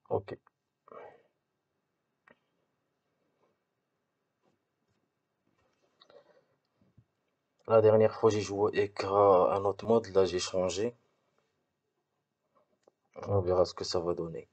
Ok. La dernière fois, j'ai joué avec un autre mode. Là, j'ai changé. On verra ce que ça va donner.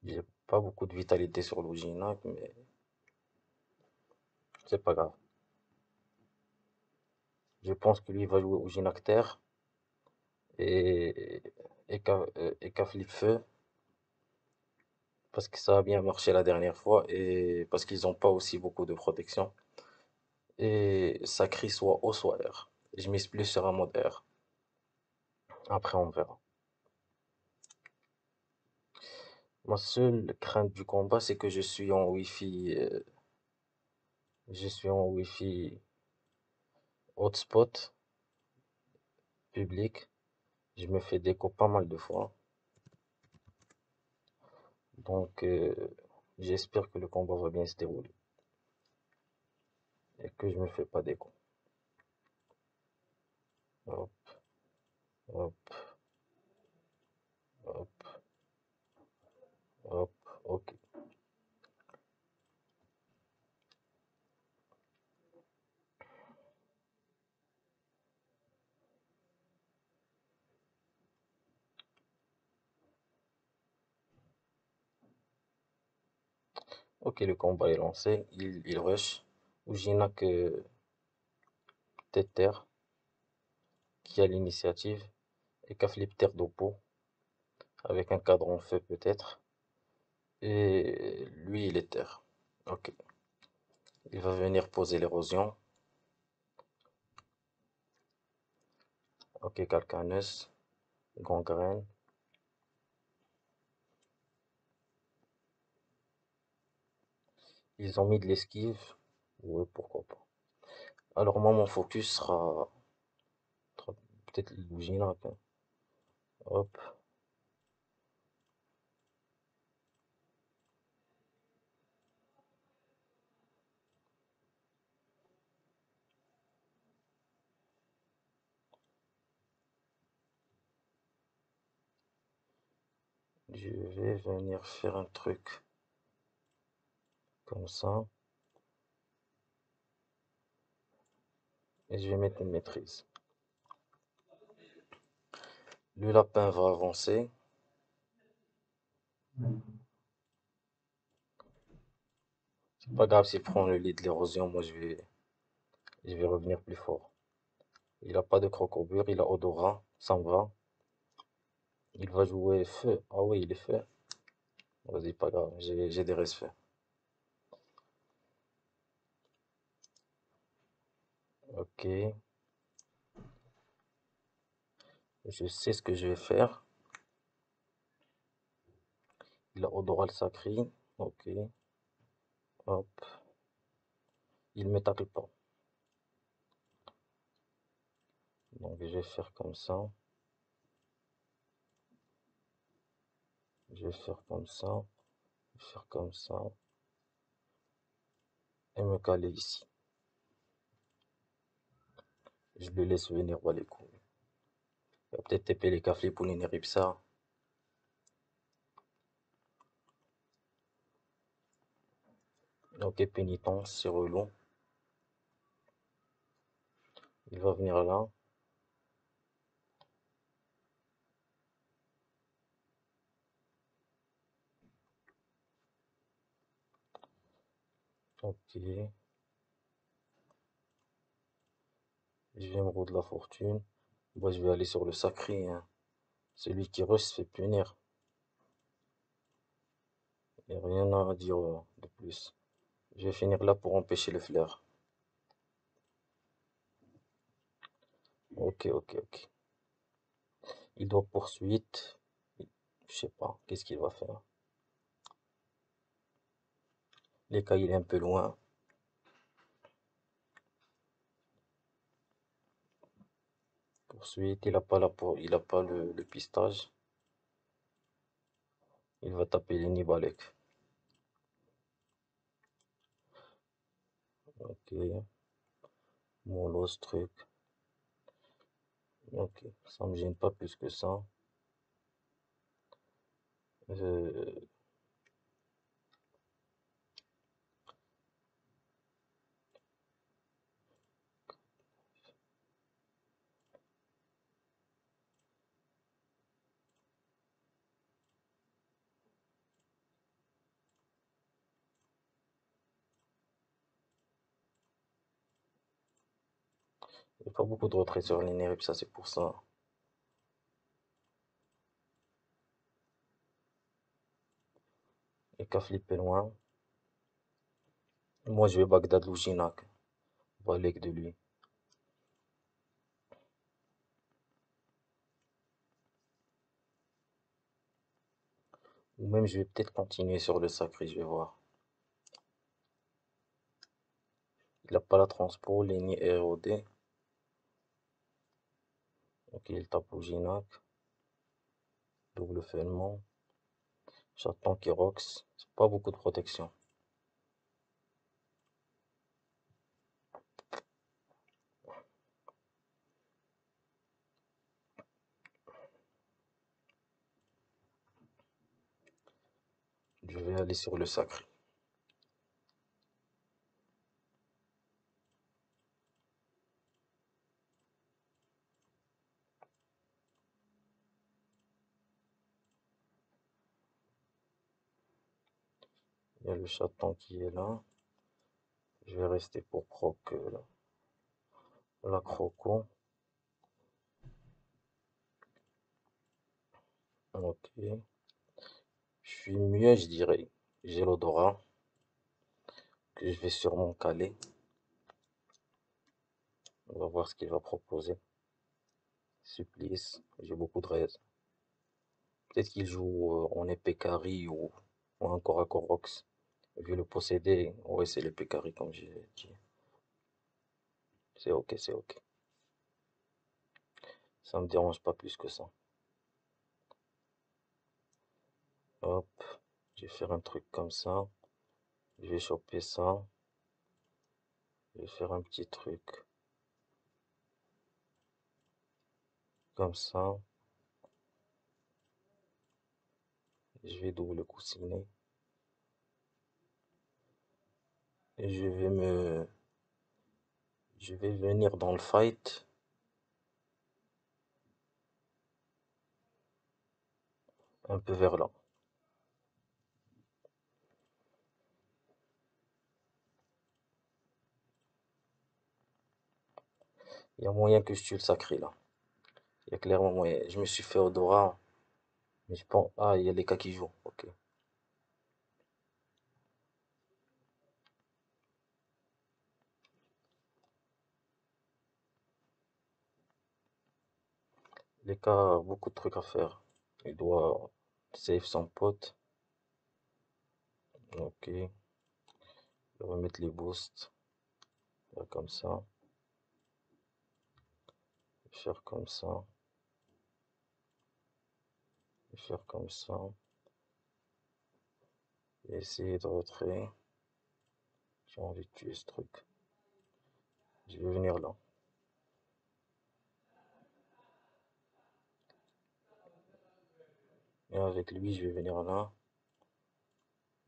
J'ai pas beaucoup de vitalité sur l'Ojinac, mais c'est pas grave. Je pense que lui va jouer Ojinac Terre et, et Flip Feu parce que ça a bien marché la dernière fois et parce qu'ils ont pas aussi beaucoup de protection. Et ça crie soit haut soit R. Je mise plus sur un mode R. Après, on verra. Ma seule crainte du combat, c'est que je suis en Wi-Fi hotspot public. Je me fais déco pas mal de fois. Donc, j'espère que le combat va bien se dérouler et que je me fais pas déco. Hop, hop, hop, hop, ok. Ok, le combat est lancé. Il rush. Ujina que Teter qui a l'initiative et Kaflip Terre d'Oppo avec un cadre en feu peut-être. Et lui, il est terre. Ok. Il va venir poser l'érosion. Ok, calcaneuse, gangrène. Ils ont mis de l'esquive. Oui, pourquoi pas. Alors moi, mon focus sera peut-être l'Uginac, hein. Hop, je vais venir faire un truc comme ça. Et je vais mettre une maîtrise. Le lapin va avancer. C'est pas grave s'il prend le lit de l'érosion, moi je vais revenir plus fort. Il a pas de crocobure, il a odorat, ça me va. Il va jouer feu. Ah oui, il est feu. Vas-y, pas grave, j'ai des restes feu. Ok, je sais ce que je vais faire. Il a odorat sacré. Ok, hop. Il me tacle pas. Donc je vais faire comme ça. Je vais faire comme ça. Je vais faire comme ça. Et me caler ici. Je le laisse venir bas les couilles. Il va peut-être TP les cafés pour ça. Ok, pénitence, c'est relou. Il va venir là. Ok. Je vais me de la fortune. Moi, je vais aller sur le sacré, hein. Celui qui rush se fait punir. Il n'y a rien à dire de plus. Je vais finir là pour empêcher le flair. Ok, ok, ok. Il doit poursuite. Je sais pas. Qu'est-ce qu'il va faire? Les cas, il est un peu loin. Poursuite, il a pas le pistage. Il va taper les Nibalek. Ok. Molos, truc. Ok. Ça me gêne pas plus que ça. Euh, il n'y a pas beaucoup de retrait sur les ça c'est pour ça. Et qu'à flipper loin. Moi je vais Bagdad Louginak. Balek de lui. Ou même je vais peut-être continuer sur le sacré, je vais voir. Il n'a pas la transpo, ni ROD. Ok, il tape Louginak. Double fellement. J'attends qu'il rox. C'est pas beaucoup de protection. Je vais aller sur le sacré. Il y a le chaton qui est là. Je vais rester pour proc la croco. Ok. Je suis mieux, je dirais. J'ai l'odorat que je vais sûrement caler. On va voir ce qu'il va proposer. Supplice. J'ai beaucoup de raises. Peut-être qu'il joue en épée carry ou encore à Corox. Vu le posséder, ouais, c'est l'épée carry comme j'ai dit. C'est ok, c'est ok. Ça me dérange pas plus que ça. Hop, je vais faire un truc comme ça. Je vais choper ça. Je vais faire un petit truc comme ça. Je vais double coussiner. Et je vais venir dans le fight un peu vers là. Il y a moyen que je tue le sacré là. Il y a clairement moyen. Je me suis fait odorat. Mais je pense. Ah, il y a les cas qui jouent. Ok. Les cas, beaucoup de trucs à faire. Il doit save son pote. Ok. Il va remettre les boosts. Là, comme ça. Faire comme ça. Faire comme ça. Et essayer de retrait. J'ai envie de tuer ce truc. Je vais venir là. Et avec lui, je vais venir là.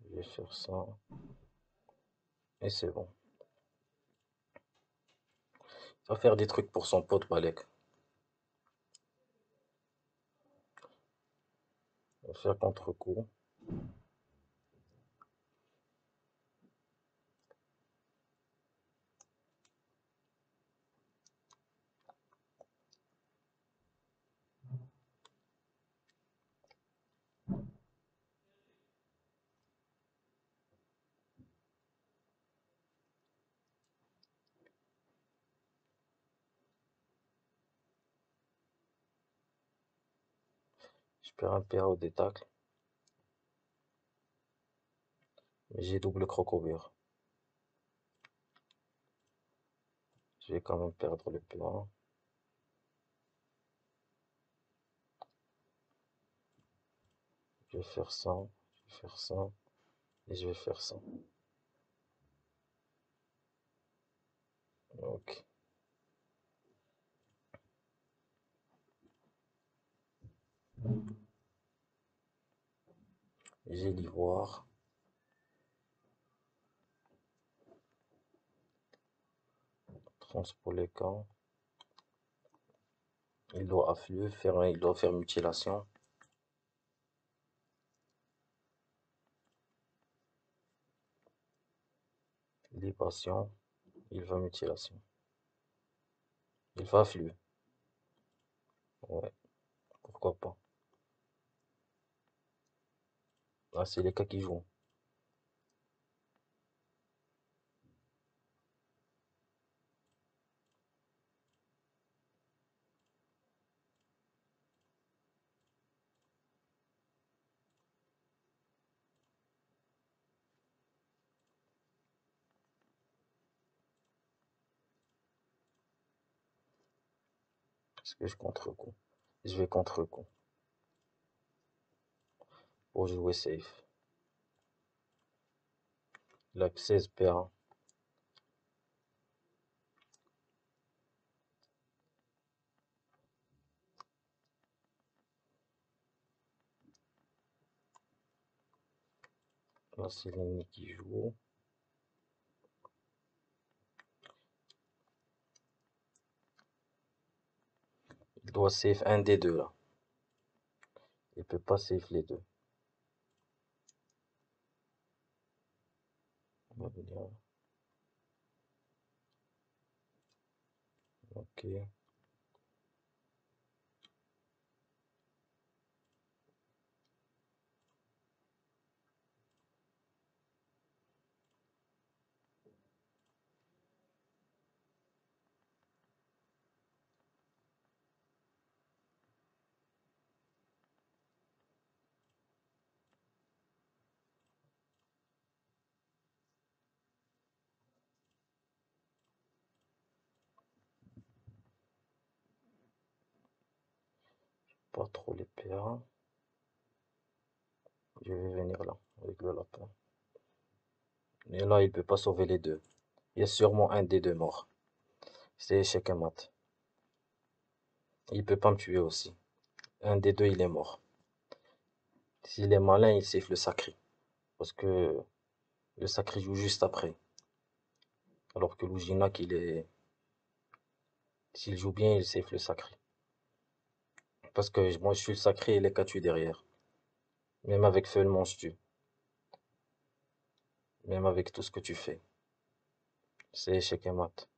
Je vais faire ça. Et c'est bon. Il va faire des trucs pour son pote Balek. Il va faire contre-coup. Je perds un PA des tacles. Mais j'ai double crocobure. Je vais quand même perdre le PA. Je vais faire ça. Je vais faire ça. Et je vais faire ça. Ok. J'ai l'ivoire. Transport les camps. Il doit faire mutilation. Libation. Il va mutilation. Il va affluer. Ouais, pourquoi pas. Ah, c'est les cas qui jouent. Est-ce que je contre-coup? Je vais contre-coup. Pour jouer safe. Il a 16 PA. Là, c'est l'ennemi qui joue. Il doit save un des deux là. Il peut pas save les deux. On va venir. Ok. Pas trop les PA. Je vais venir là avec le lapin. Et là, il peut pas sauver les deux. Il y a sûrement un des deux morts. C'est échec et mat. Il peut pas me tuer aussi. Un des deux, il est mort. S'il est malin, il save le sacré. Parce que le sacré joue juste après. Alors que l'Ujinac, s'il joue bien, il save le sacré. Parce que moi, je suis le sacré et les cas tuent derrière. Même avec feu, je tue. Même avec tout ce que tu fais. C'est échec et mat.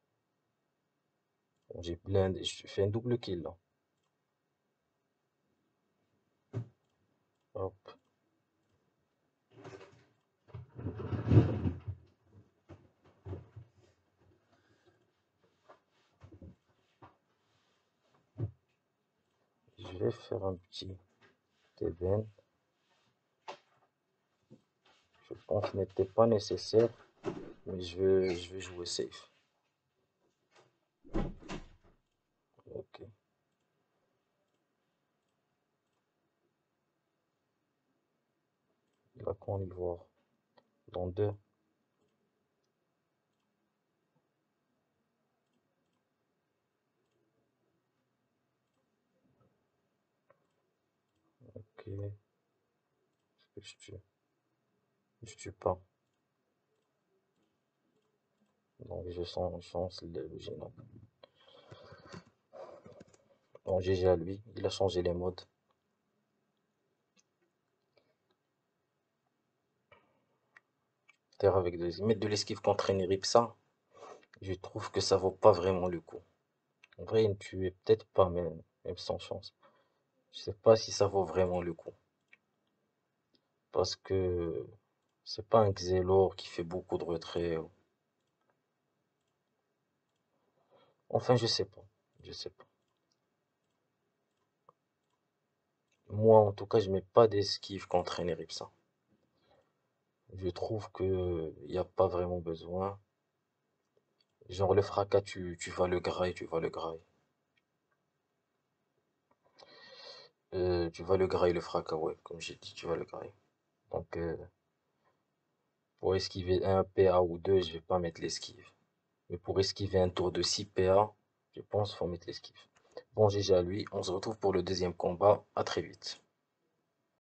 J'ai blindé. Je fais un double kill là. Hop. Je vais faire un petit Teben. Je pense qu'il n'était pas nécessaire. Mais je vais jouer safe. Ok. Il a qu'on y voir. Dans deux. Ok. Est-ce que je tue? Je tue pas. Donc je chance le général. Bon, GG à lui. Il a changé les modes. Terre avec mettre de l'esquive contre Enripsa. Je trouve que ça vaut pas vraiment le coup. En vrai, il ne tuait peut-être pas, même sans chance. Je sais pas si ça vaut vraiment le coup. Parce que c'est pas un Xelor qui fait beaucoup de retrait. Enfin, je sais pas. Je sais pas. Moi, en tout cas, je mets pas d'esquive contre Enripsa. Je trouve que il n'y a pas vraiment besoin. Genre le fracas, tu vas le grailler, tu vas le grailler. Tu vas le grailler le fracas, ouais, comme j'ai dit, tu vas le grailler. Donc pour esquiver un PA ou deux, je vais pas mettre l'esquive. Mais pour esquiver un tour de 6 PA, je pense qu'il faut mettre l'esquive. Bon GG à lui, on se retrouve pour le deuxième combat, à très vite.